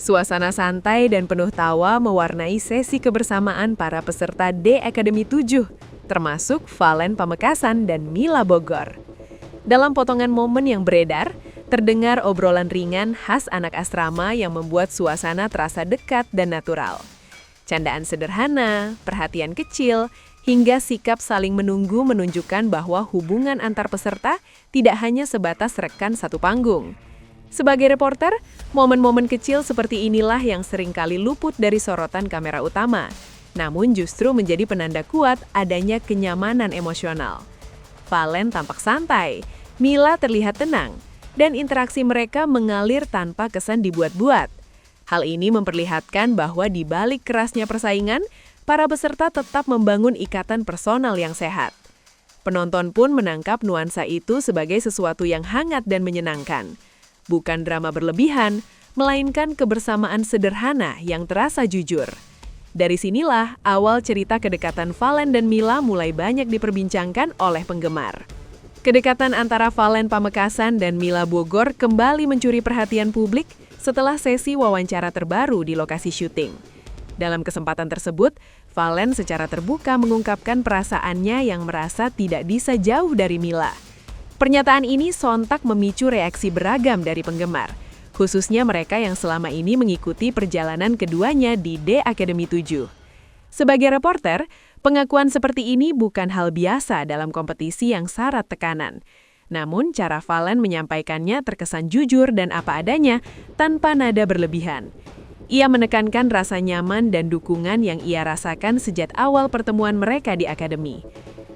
Suasana santai dan penuh tawa mewarnai sesi kebersamaan para peserta D Academy 7, termasuk Valen Pamekasan dan Mila Bogor. Dalam potongan momen yang beredar, terdengar obrolan ringan khas anak asrama yang membuat suasana terasa dekat dan natural. Candaan sederhana, perhatian kecil, hingga sikap saling menunggu menunjukkan bahwa hubungan antar peserta tidak hanya sebatas rekan satu panggung. Sebagai reporter, momen-momen kecil seperti inilah yang seringkali luput dari sorotan kamera utama, namun justru menjadi penanda kuat adanya kenyamanan emosional. Valen tampak santai, Mila terlihat tenang, dan interaksi mereka mengalir tanpa kesan dibuat-buat. Hal ini memperlihatkan bahwa di balik kerasnya persaingan, para peserta tetap membangun ikatan personal yang sehat. Penonton pun menangkap nuansa itu sebagai sesuatu yang hangat dan menyenangkan. Bukan drama berlebihan, melainkan kebersamaan sederhana yang terasa jujur. Dari sinilah awal cerita kedekatan Valen dan Mila mulai banyak diperbincangkan oleh penggemar. Kedekatan antara Valen Pamekasan dan Mila Bogor kembali mencuri perhatian publik setelah sesi wawancara terbaru di lokasi syuting. Dalam kesempatan tersebut, Valen secara terbuka mengungkapkan perasaannya yang merasa tidak bisa jauh dari Mila. Pernyataan ini sontak memicu reaksi beragam dari penggemar, khususnya mereka yang selama ini mengikuti perjalanan keduanya di D Academy 7. Sebagai reporter, pengakuan seperti ini bukan hal biasa dalam kompetisi yang syarat tekanan. Namun, cara Valen menyampaikannya terkesan jujur dan apa adanya, tanpa nada berlebihan. Ia menekankan rasa nyaman dan dukungan yang ia rasakan sejak awal pertemuan mereka di akademi.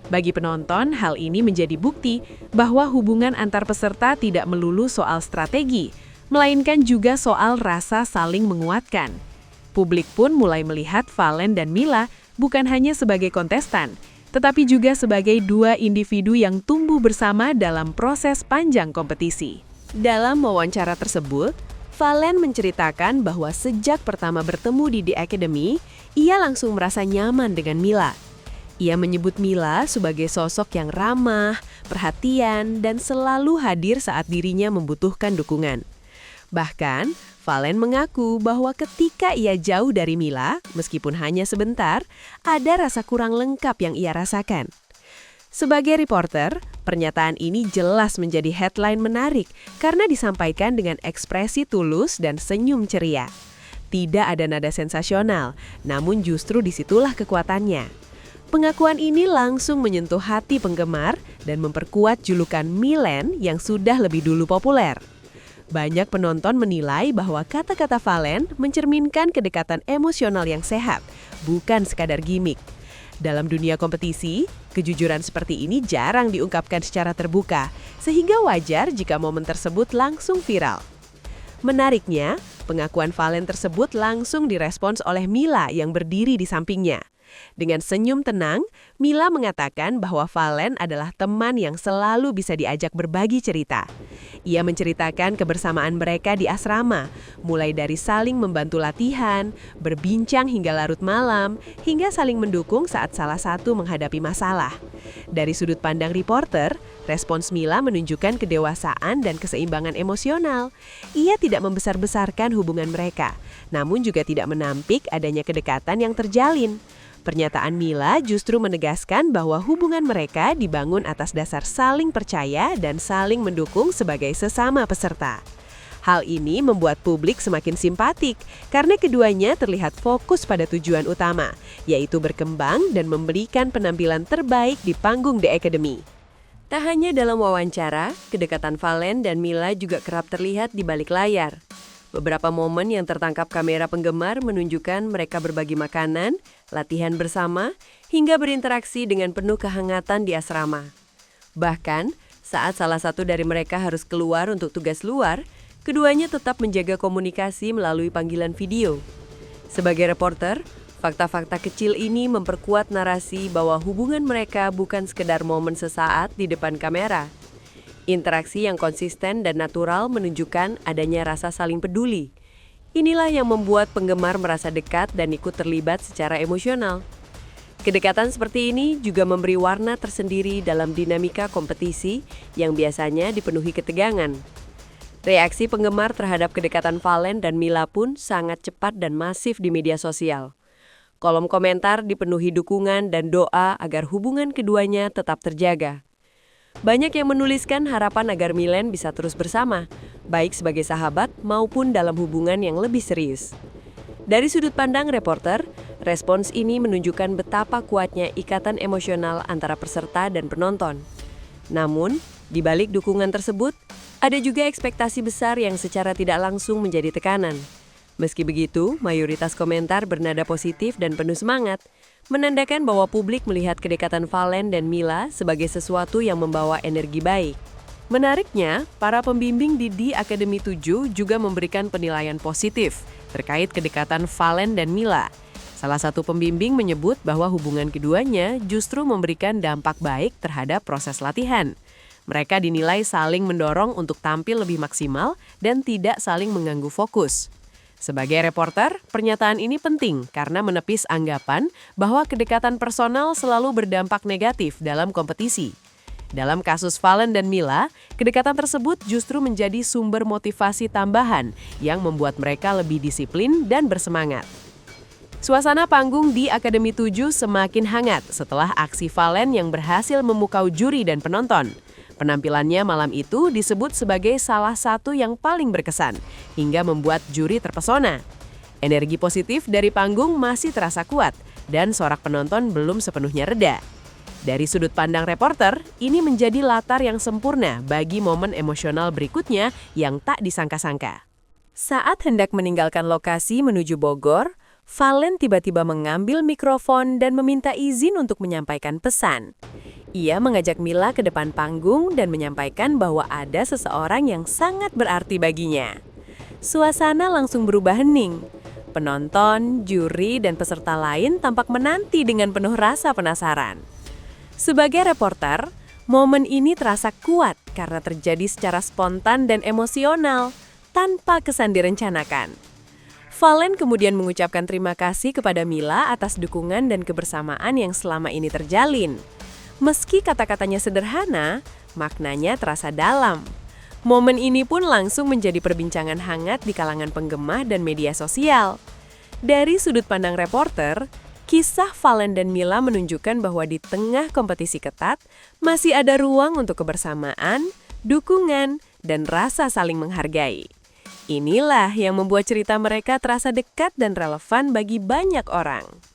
Bagi penonton, hal ini menjadi bukti bahwa hubungan antar peserta tidak melulu soal strategi, melainkan juga soal rasa saling menguatkan. Publik pun mulai melihat Valen dan Mila bukan hanya sebagai kontestan, tetapi juga sebagai dua individu yang tumbuh bersama dalam proses panjang kompetisi. Dalam wawancara tersebut, Valen menceritakan bahwa sejak pertama bertemu di The Academy, ia langsung merasa nyaman dengan Mila. Ia menyebut Mila sebagai sosok yang ramah, perhatian, dan selalu hadir saat dirinya membutuhkan dukungan. Bahkan, Valen mengaku bahwa ketika ia jauh dari Mila, meskipun hanya sebentar, ada rasa kurang lengkap yang ia rasakan. Sebagai reporter, pernyataan ini jelas menjadi headline menarik karena disampaikan dengan ekspresi tulus dan senyum ceria. Tidak ada nada sensasional, namun justru disitulah kekuatannya. Pengakuan ini langsung menyentuh hati penggemar dan memperkuat julukan Milen yang sudah lebih dulu populer. Banyak penonton menilai bahwa kata-kata Valen mencerminkan kedekatan emosional yang sehat, bukan sekadar gimmick. Dalam dunia kompetisi, kejujuran seperti ini jarang diungkapkan secara terbuka, sehingga wajar jika momen tersebut langsung viral. Menariknya, pengakuan Valen tersebut langsung direspons oleh Mila yang berdiri di sampingnya. Dengan senyum tenang, Mila mengatakan bahwa Valen adalah teman yang selalu bisa diajak berbagi cerita. Ia menceritakan kebersamaan mereka di asrama, mulai dari saling membantu latihan, berbincang hingga larut malam, hingga saling mendukung saat salah satu menghadapi masalah. Dari sudut pandang reporter, respons Mila menunjukkan kedewasaan dan keseimbangan emosional. Ia tidak membesar-besarkan hubungan mereka, namun juga tidak menampik adanya kedekatan yang terjalin. Pernyataan Mila justru menegaskan bahwa hubungan mereka dibangun atas dasar saling percaya dan saling mendukung sebagai sesama peserta. Hal ini membuat publik semakin simpatik karena keduanya terlihat fokus pada tujuan utama, yaitu berkembang dan memberikan penampilan terbaik di panggung The Academy. Tak hanya dalam wawancara, kedekatan Valen dan Mila juga kerap terlihat di balik layar. Beberapa momen yang tertangkap kamera penggemar menunjukkan mereka berbagi makanan, latihan bersama, hingga berinteraksi dengan penuh kehangatan di asrama. Bahkan, saat salah satu dari mereka harus keluar untuk tugas luar, keduanya tetap menjaga komunikasi melalui panggilan video. Sebagai reporter, fakta-fakta kecil ini memperkuat narasi bahwa hubungan mereka bukan sekedar momen sesaat di depan kamera. Interaksi yang konsisten dan natural menunjukkan adanya rasa saling peduli. Inilah yang membuat penggemar merasa dekat dan ikut terlibat secara emosional. Kedekatan seperti ini juga memberi warna tersendiri dalam dinamika kompetisi yang biasanya dipenuhi ketegangan. Reaksi penggemar terhadap kedekatan Valen dan Mila pun sangat cepat dan masif di media sosial. Kolom komentar dipenuhi dukungan dan doa agar hubungan keduanya tetap terjaga. Banyak yang menuliskan harapan agar Milen bisa terus bersama, baik sebagai sahabat maupun dalam hubungan yang lebih serius. Dari sudut pandang reporter, respons ini menunjukkan betapa kuatnya ikatan emosional antara peserta dan penonton. Namun, di balik dukungan tersebut, ada juga ekspektasi besar yang secara tidak langsung menjadi tekanan. Meski begitu, mayoritas komentar bernada positif dan penuh semangat, menandakan bahwa publik melihat kedekatan Valen dan Mila sebagai sesuatu yang membawa energi baik. Menariknya, para pembimbing di The Academy 7 juga memberikan penilaian positif terkait kedekatan Valen dan Mila. Salah satu pembimbing menyebut bahwa hubungan keduanya justru memberikan dampak baik terhadap proses latihan. Mereka dinilai saling mendorong untuk tampil lebih maksimal dan tidak saling mengganggu fokus. Sebagai reporter, pernyataan ini penting karena menepis anggapan bahwa kedekatan personal selalu berdampak negatif dalam kompetisi. Dalam kasus Valen dan Mila, kedekatan tersebut justru menjadi sumber motivasi tambahan yang membuat mereka lebih disiplin dan bersemangat. Suasana panggung di Academy 7 semakin hangat setelah aksi Valen yang berhasil memukau juri dan penonton. Penampilannya malam itu disebut sebagai salah satu yang paling berkesan, hingga membuat juri terpesona. Energi positif dari panggung masih terasa kuat, dan sorak penonton belum sepenuhnya reda. Dari sudut pandang reporter, ini menjadi latar yang sempurna bagi momen emosional berikutnya yang tak disangka-sangka. Saat hendak meninggalkan lokasi menuju Bogor, Valen tiba-tiba mengambil mikrofon dan meminta izin untuk menyampaikan pesan. Ia mengajak Mila ke depan panggung dan menyampaikan bahwa ada seseorang yang sangat berarti baginya. Suasana langsung berubah hening. Penonton, juri, dan peserta lain tampak menanti dengan penuh rasa penasaran. Sebagai reporter, momen ini terasa kuat karena terjadi secara spontan dan emosional, tanpa kesan direncanakan. Valen kemudian mengucapkan terima kasih kepada Mila atas dukungan dan kebersamaan yang selama ini terjalin. Meski kata-katanya sederhana, maknanya terasa dalam. Momen ini pun langsung menjadi perbincangan hangat di kalangan penggemar dan media sosial. Dari sudut pandang reporter, kisah Valen dan Mila menunjukkan bahwa di tengah kompetisi ketat, masih ada ruang untuk kebersamaan, dukungan, dan rasa saling menghargai. Inilah yang membuat cerita mereka terasa dekat dan relevan bagi banyak orang.